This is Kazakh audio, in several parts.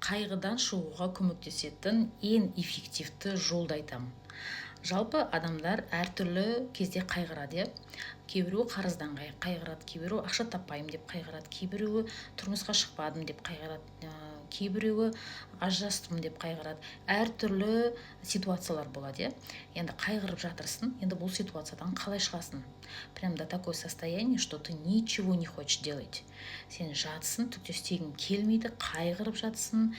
қайғыдан шығуға көмектесетін ең эффективті жолды айтамын. Жалпы адамдар әртүрлі кезде қайғырады, иә. Кейбіреуі қарыздан қайғырады, кейбіреуі ақша таппаймын деп қайғырады, кейбіреуі тұрмысқа шықпадым деп қайғырады, кейбіреуі ажырастым деп қайғырады. Әртүрлі ситуациялар болады, иә. Енді қайғырып жатырсың, енді бұл ситуациядан қалай шығасың? Прям до такое состояние, что ты ничего не хочешь делать. Сен жатсың, түкте істегің келмейді, қайғырып жатсың,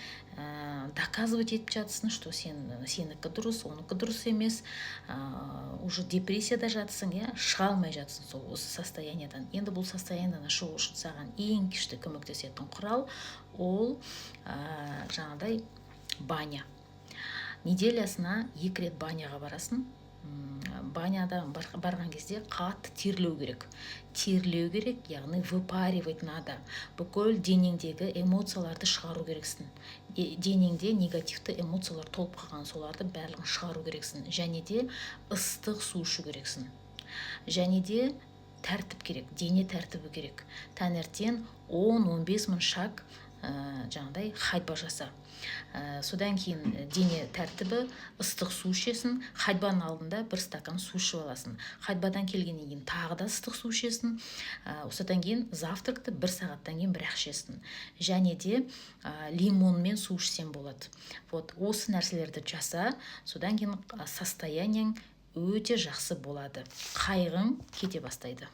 доказывать етіп жатсың, что сенікі дұрыс, оныкі дұрыс емес, уже депрессияда жатсың, иә, шыға алмай жатсың сол осы состояниядан. Енді бұл состояниядан шығу үшін саған ең күшті көмектесетін құрал ол жаңағыдай баня. Неделясына 2 рет баняға барасың. Баняда барған кезде қатты терлеу керек. Терлеу керек, яғни выпаривать надо. Бүкіл денеңдегі эмоцияларды шығару керексің. Денеңде негативті эмоциялар толып қалған, соларды барлығын шығару керексің. Және де ыстық су ішу керексің. Және де тәртіп керек, дене тәртібі керек. Таңертең 10-15 мың шаг жаңағыдай ходьба жаса. Содан кейін дене тәртібі, ыстық су ішесің, ходьбаның алдында 1 стакан су ішіп аласың. Ходьбадан келгеннен кейін тағы да ыстық су ішесің. Содан кейін завтракты 1 сағаттан кейін бірақ ішесің. Және де лимонмен су ішсең болады. Вот осы нәрселерді жаса, содан кейін состояниең өте жақсы болады. Қайғың кете бастайды.